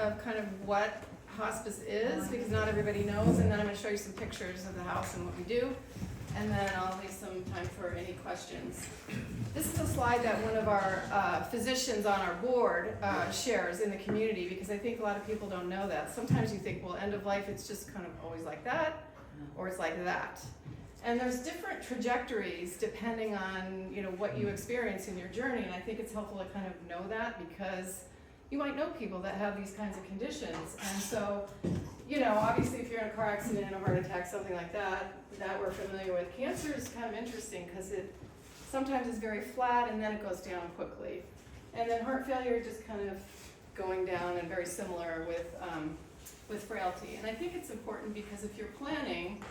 of kind of what hospice is, because not everybody knows, and then I'm going to show you some pictures of the house and what we do, and then I'll leave some time for any questions. This is a slide that one of our physicians on our board shares in the community, because I think a lot of people don't know that. Sometimes you think, well, end of life, it's just kind of always like that, or it's like that. And there's different trajectories depending on, you know, what you experience in your journey, and I think it's helpful to kind of know that, because you might know people that have these kinds of conditions. And so, you know, obviously if you're in a car accident, a heart attack, something like that we're familiar with. Cancer is kind of interesting because it sometimes is very flat and then it goes down quickly. And then heart failure just kind of going down, and very similar with frailty. And I think it's important because if you're planning,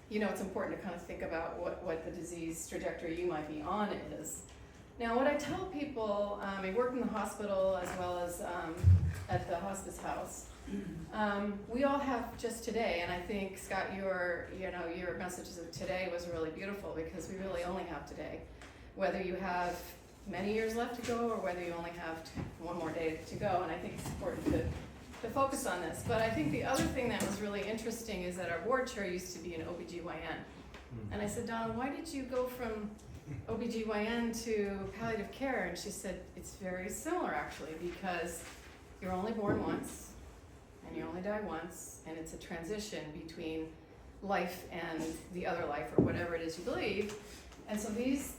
you know, it's important to kind of think about what the disease trajectory you might be on is. Now, what I tell people, I work in the hospital as well as at the hospice house. We all have just today, and I think, Scott, your messages of today was really beautiful, because we really only have today. Whether you have many years left to go or whether you only have one more day to go, and I think it's important to focus on this. But I think the other thing that was really interesting is that our board chair used to be an OBGYN. And I said, Donna, why did you go from OBGYN to palliative care? And she said, it's very similar actually, because you're only born once and you only die once, and it's a transition between life and the other life, or whatever it is you believe. And so these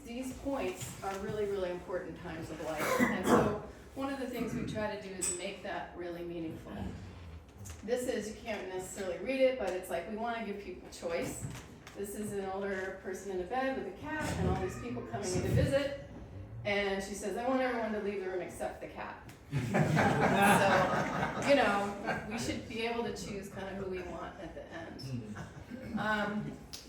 points are really, really important times of life. And so one of the things we try to do is make that really meaningful. This is, you can't necessarily read it, but it's like we want to give people choice. This is an older person in a bed with a cat and all these people coming in to visit. And she says, I want everyone to leave the room except the cat. So, you know, we should be able to choose kind of who we want at the end.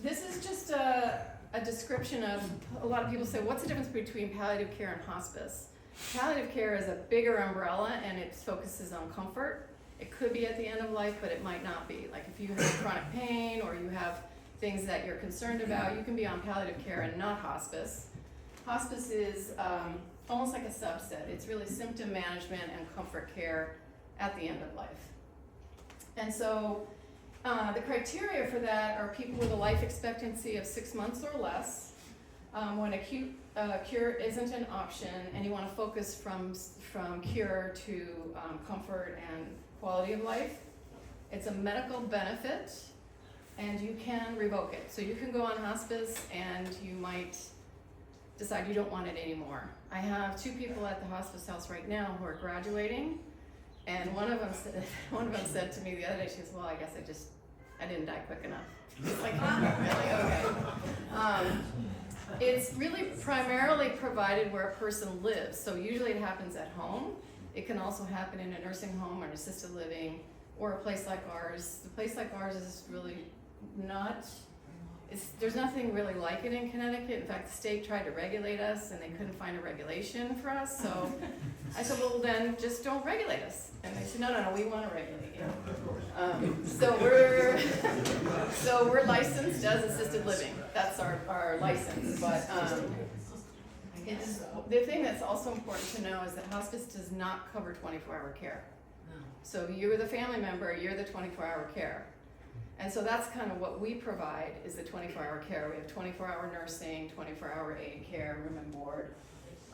This is just a description of, a lot of people say, what's the difference between palliative care and hospice? Palliative care is a bigger umbrella, and it focuses on comfort. It could be at the end of life, but it might not be. Like if you have chronic pain or you have things that you're concerned about, you can be on palliative care and not hospice. Hospice is almost like a subset. It's really symptom management and comfort care at the end of life. And so the criteria for that are people with a life expectancy of 6 months or less, when acute cure isn't an option, and you want to focus from cure to comfort and quality of life. It's a medical benefit, and you can revoke it. So you can go on hospice and you might decide you don't want it anymore. I have 2 people at the hospice house right now who are graduating, and one of them said to me the other day, she says, well, I guess I didn't die quick enough. It's like, really? Okay. It's really primarily provided where a person lives. So usually it happens at home. It can also happen in a nursing home or an assisted living, or a place like ours. The place like ours is really not, there's nothing really like it in Connecticut. In fact, the state tried to regulate us and they couldn't find a regulation for us. So I said, well, then just don't regulate us. And they said, no, we want to regulate you. So we're licensed as assisted living. That's our license. But the thing that's also important to know is that hospice does not cover 24-hour care. So you're the family member, you're the 24-hour care. And so that's kind of what we provide, is the 24-hour care. We have 24-hour nursing, 24-hour aid care, room and board.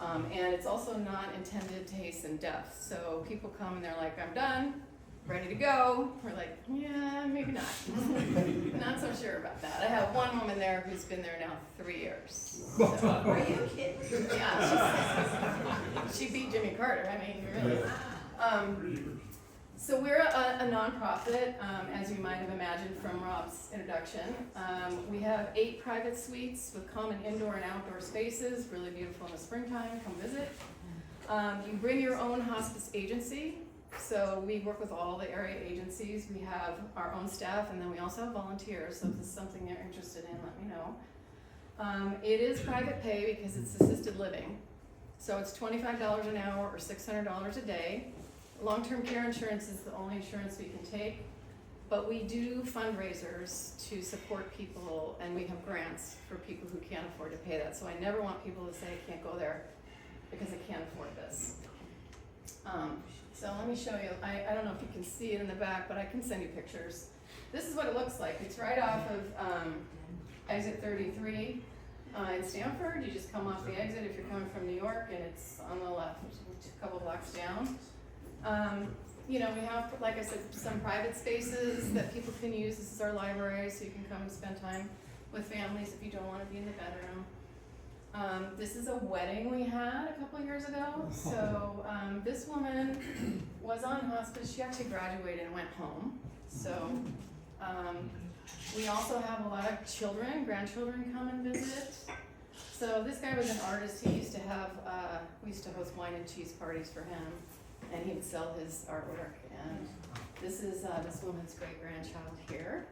And it's also not intended to hasten death. So people come and they're like, I'm done, ready to go. We're like, yeah, maybe not. Not so sure about that. I have one woman there who's been there now 3 years. So, are you kidding? Yeah, she beat Jimmy Carter. I mean, really. So we're a nonprofit, as you might have imagined from Rob's introduction. We have 8 private suites with common indoor and outdoor spaces, really beautiful in the springtime, come visit. You bring your own hospice agency. So we work with all the area agencies. We have our own staff, and then we also have volunteers. So if this is something you're interested in, let me know. It is private pay because it's assisted living. So it's $25 an hour or $600 a day. Long-term care insurance is the only insurance we can take, but we do fundraisers to support people, and we have grants for people who can't afford to pay that. So I never want people to say I can't go there because I can't afford this. So let me show you, I don't know if you can see it in the back, but I can send you pictures. This is what it looks like. It's right off of exit 33 in Stamford. You just come off the exit if you're coming from New York, and it's on the left, a couple blocks down. You know, we have, like I said, some private spaces that people can use. This is our library, so you can come and spend time with families if you don't want to be in the bedroom. This is a wedding we had a couple years ago. So this woman was on hospice. She actually graduated and went home. So we also have a lot of children, grandchildren come and visit. So this guy was an artist. He used to have, we used to host wine and cheese parties for him, and he would sell his artwork. And this is this woman's great grandchild here.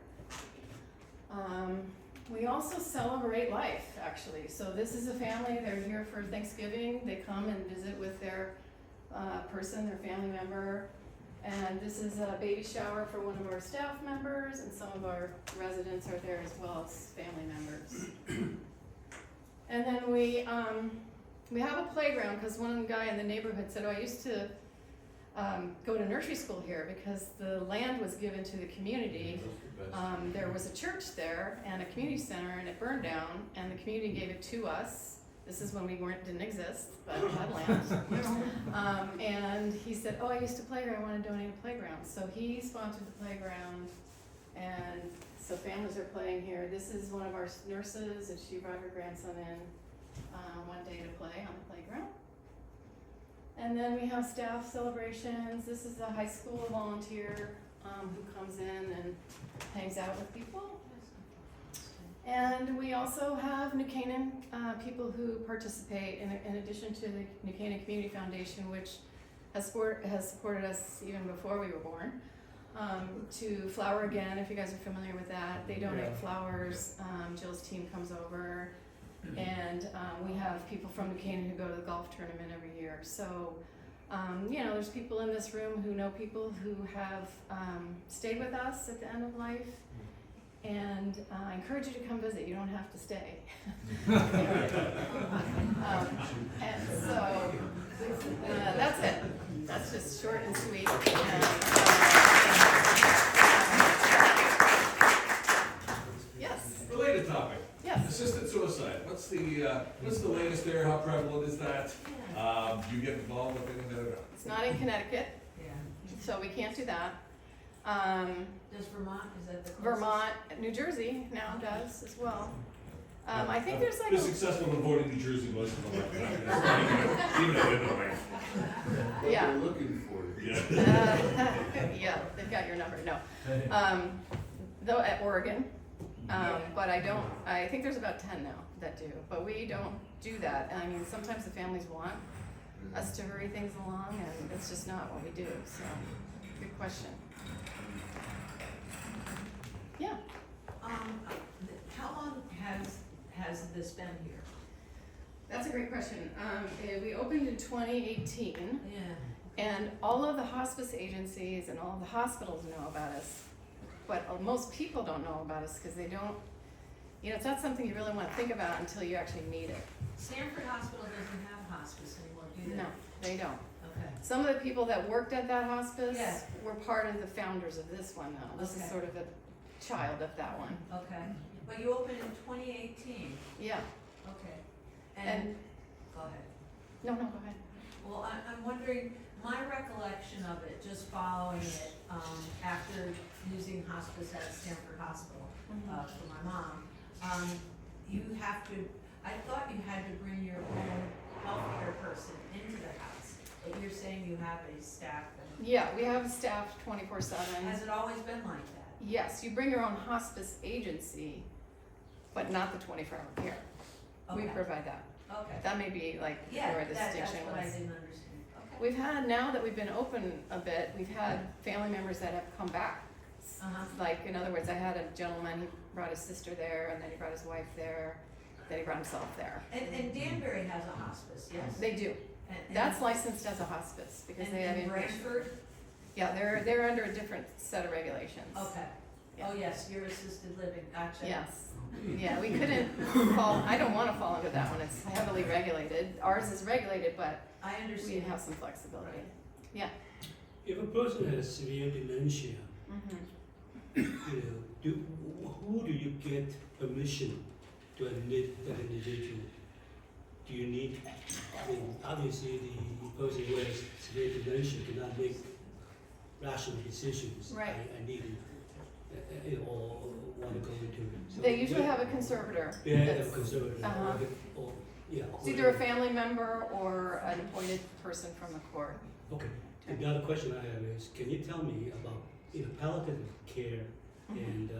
We also celebrate life, actually. So this is a family. They're here for Thanksgiving. They come and visit with their person, their family member. And this is a baby shower for one of our staff members, and some of our residents are there as well as family members. And then we have a playground, because one guy in the neighborhood said, oh, I used to go to nursery school here because the land was given to the community. There was a church there and a community center, and it burned down, and the community gave it to us. This is when we didn't exist, but we had land. And he said, oh, I used to play here, I want to donate a playground. So he sponsored the playground, and so families are playing here. This is one of our nurses, and she brought her grandson in one day to play on the playground. And then we have staff celebrations. This is a high school volunteer who comes in and hangs out with people. And we also have New Canaan people who participate in addition to the New Canaan Community Foundation, which has supported us even before we were born, to Flower Again, if you guys are familiar with that. They donate flowers. Jill's team comes over, and we have people from New Canaan who go to the golf tournament every year. So, you know, there's people in this room who know people who have stayed with us at the end of life. And I encourage you to come visit. You don't have to stay. And so that's it. That's just short and sweet. Yes. Related topic. Yes. Assisted suicide. What's the latest there? How prevalent is that? Do you get involved with any of that? It's not in Connecticut, so we can't do that. Does Vermont, is that the closest? Vermont, New Jersey now does as well. I think there's like been successful in avoiding New Jersey most of the life. Even though they're away. Yeah. They're looking for you. Yeah, they've got your number. No, though at Oregon, but I think there's about 10 now that do. But we don't do that. I mean, sometimes the families want us to hurry things along, and it's just not what we do. So, good question. Yeah. How long has this been here? That's a great question. We opened in 2018, Yeah. and all of the hospice agencies and all of the hospitals know about us, but most people don't know about us because they don't, you know, it's not something you really want to think about until you actually need it. Stanford Hospital doesn't have hospice anymore, do they? No, they don't. Okay. Some of the people that worked at that hospice Yeah. were part of the founders of this one, though. This is Okay. sort of a child of that one. Okay. But you opened in 2018. Yeah. Okay. And go ahead. no, go ahead. Well, I'm wondering, my recollection of it, just following it, after using hospice at Stamford Hospital for my mom, you have to, I thought you had to bring your own healthcare person into the house, but you're saying you have a staff and. Yeah, we have staff 24/7. Has it always been like that? Yes, you bring your own hospice agency, but not the 24-hour care. We Okay. provide that. Okay. That may be like Yeah, where the that's distinction what I was. didn't understand. Okay. We've had, now that we've been open a bit, we've had family members that have come back. Like, in other words, I had a gentleman, he brought his sister there, and then he brought his wife there, then he brought himself there. And Danbury has a hospice, yes? They do. And That's licensed as a hospice because they have and inpatient. Branford? Yeah, they're under a different set of regulations. Okay. Yeah. Oh, yes, you're assisted living, gotcha. Yes. Yeah, we couldn't fall, I don't wanna fall under that one, it's heavily regulated. Ours is regulated, but I we understand. have some flexibility. Yeah. If a person has severe dementia, who do you get permission to admit that individual? Do you need, obviously the person who has severe dementia cannot make rational decisions. Right. I need or want to go into it. So They usually have a conservator. They have a that's- conservative. Or, yeah. It's either a family member or an appointed person from the court. Okay. The other question I have is, can you tell me about palliative care and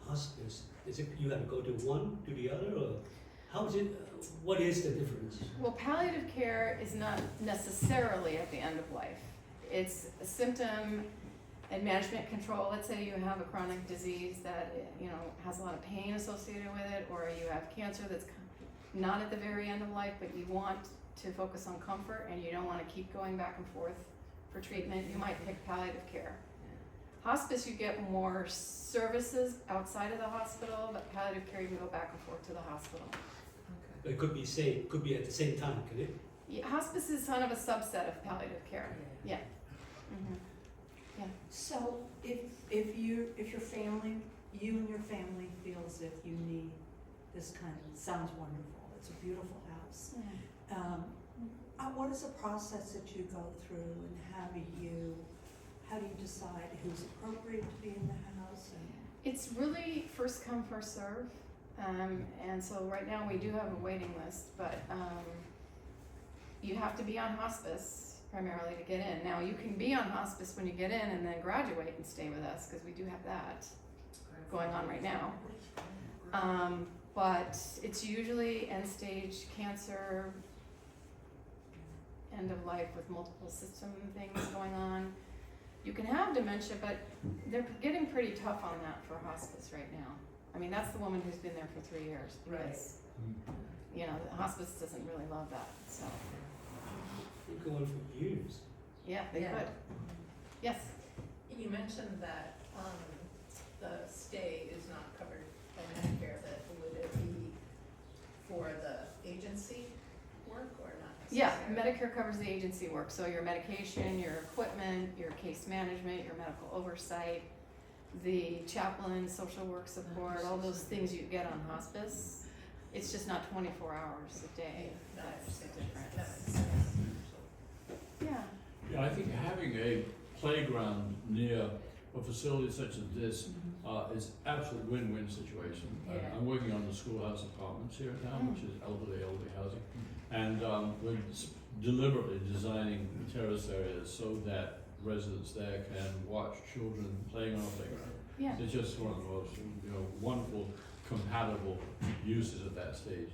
hospice? Is it you have to go to one to the other, or how is it? What is the difference? Well, palliative care is not necessarily at the end of life. It's a symptom and management control. Let's say you have a chronic disease that has a lot of pain associated with it, or you have cancer that's not at the very end of life, but you want to focus on comfort and you don't want to keep going back and forth for treatment. You might pick palliative care. Hospice, you get more services outside of the hospital, but palliative care you can go back and forth to the hospital. It could be at the same time, can it? Yeah, hospice is kind of a subset of palliative care. Yeah. So if your family, you and your family feel as if you need this kind of, sounds wonderful, it's a beautiful house. What is the process that you go through, and how do you decide who's appropriate to be in the house? It's really first come, first serve. And so right now we do have a waiting list, but you have to be on hospice primarily to get in. Now you can be on hospice when you get in and then graduate and stay with us, because we do have that going on right now. But it's usually end stage cancer, end of life with multiple system things going on. You can have dementia, but they're getting pretty tough on that for hospice right now. I mean, that's the woman who's been there for 3 years. Because, the hospice doesn't really love that, so. They're going for years. Yeah, they could. Yes? You mentioned that the stay is not covered by Medicare, that would it be for the agency work or not Yeah, necessarily? Medicare covers the agency work, so your medication, your equipment, your case management, your medical oversight, the chaplain, social work support, all those things you get on hospice. It's just not 24 hours a day. That's the difference. Yeah. Yeah, I think having a playground near a facility such as this is absolute win-win situation. I'm working on the schoolhouse apartments here now, which is elderly housing, and we're deliberately designing terrace areas so that residents there can watch children playing on a playground. Yeah. It's just one of the most wonderful, compatible uses at that stage.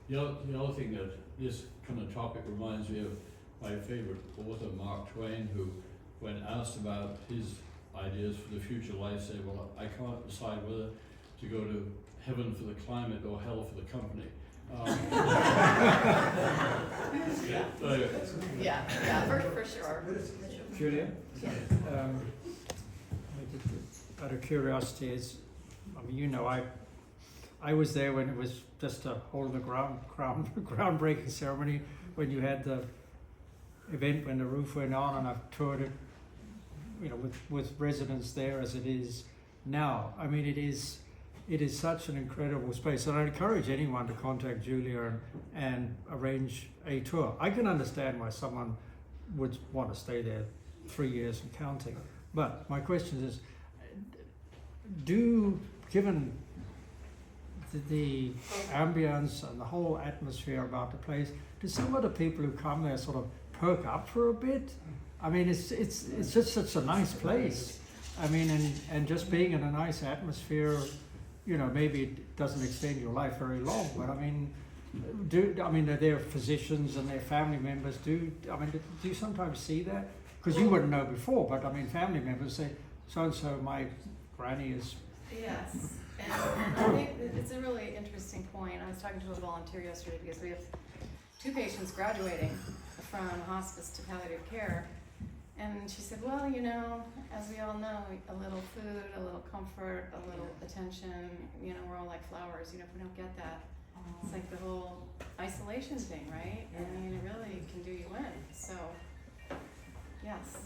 The other thing that this kind of topic reminds me of my favorite author, Mark Twain, who, when asked about his ideas for the future life, said, "Well, I can't decide whether to go to heaven for the climate or hell for the company." Yeah, for sure. Julia? Yeah. Out of curiosity, I was there when it was just a hole in the groundbreaking ceremony, when you had the event when the roof went on, and I've toured it, with residents there as it is now. I mean, it is such an incredible space, and I encourage anyone to contact Julia and arrange a tour. I can understand why someone would want to stay there 3 years and counting, but my question is, given the ambience and the whole atmosphere about the place, do some of the people who come there sort of perk up for a bit? I mean, it's just such a nice place. I mean, and just being in a nice atmosphere, maybe it doesn't extend your life very long, but I mean, their physicians and their family members do you sometimes see that? Because you wouldn't know before, but I mean, family members say, so-and-so, my granny is... Yes, and I think it's a really interesting point. I was talking to a volunteer yesterday because we have 2 patients graduating from hospice to palliative care, and she said, well, as we all know, a little food, a little comfort, a little attention, we're all like flowers, if we don't get that, it's like the whole isolation thing, right? I mean, it really can do you in, so, yes.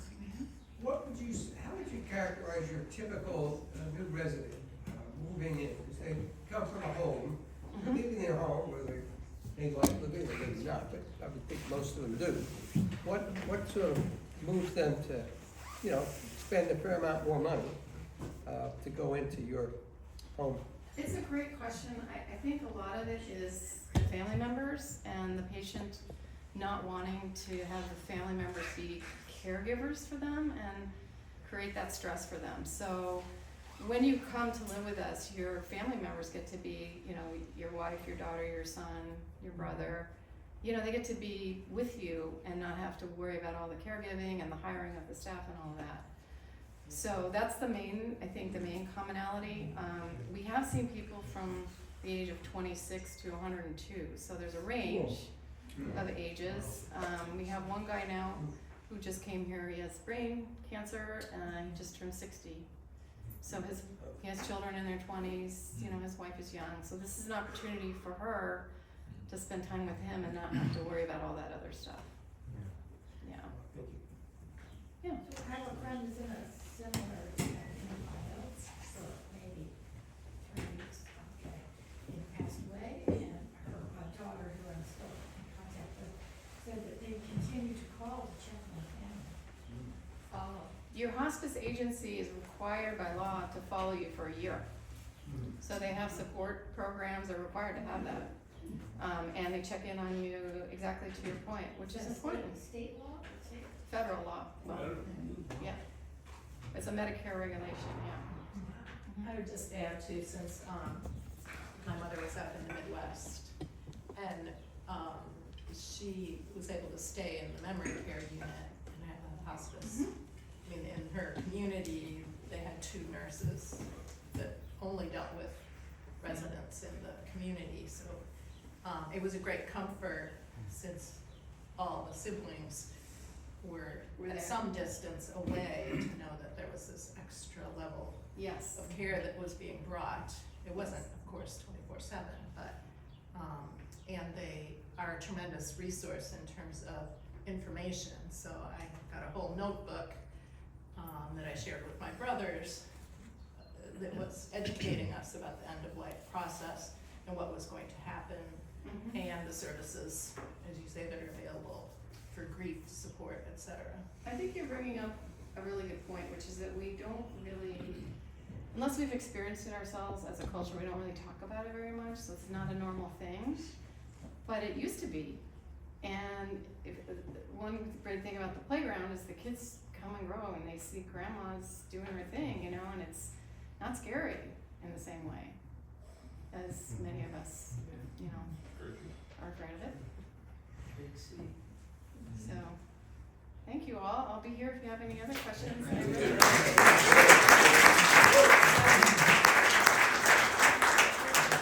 How would you characterize your typical new resident moving in? Because they come from a home, they're leaving their home where they like living, or maybe not, but I would think most of them do. What sort of moves them to, you know, spend a fair amount more money to go into your home? It's a great question. I think a lot of it is the family members and the patient not wanting to have the family members be caregivers for them and create that stress for them. So when you come to live with us, your family members get to be, you know, your wife, your daughter, your son, your brother, you know, they get to be with you and not have to worry about all the caregiving and the hiring of the staff and all that. So that's the main, I think the main commonality. We have seen people from the age of 26 to 102, so there's a range of ages. We have one guy now who just came here, he has brain cancer, he just turned 60. So he has children in their 20s, you know, his wife is young, so this is an opportunity for her to spend time with him and not have to worry about all that other stuff. Yeah. Yeah. I have a friend who's in a similar environment, so maybe 3 weeks ago, he passed away, and her daughter, who I'm still in contact with, said that they continue to call to check on the family. Your hospice agency is required by law to follow you for a year. So they have support programs, they're required to have that. And they check in on you exactly to your point, which is important. State law? Federal law, well, yeah. It's a Medicare regulation, yeah. I would just add too, since, my mother was out in the Midwest, and, she was able to stay in the memory care unit and have a hospice. I mean, in her community, they had 2 nurses that only dealt with residents in the community, so, it was a great comfort since all the siblings were There. at some distance away to know that there was this extra level Yes. of care that was being brought. It wasn't, of course, 24/7, but, and they are a tremendous resource in terms of information. So I got a whole notebook, that I shared with my brothers, that was educating us about the end-of-life process and what was going to happen, and the services, as you say, that are available for grief support, etc. I think you're bringing up a really good point, which is that we don't really, unless we've experienced it ourselves as a culture, we don't really talk about it very much, so it's not a normal thing. But it used to be. And one great thing about the playground is the kids come and grow and they see grandma's doing her thing, you know, and it's not scary in the same way as many of us, you know, are afraid of it. So, thank you all. I'll be here if you have any other questions. I really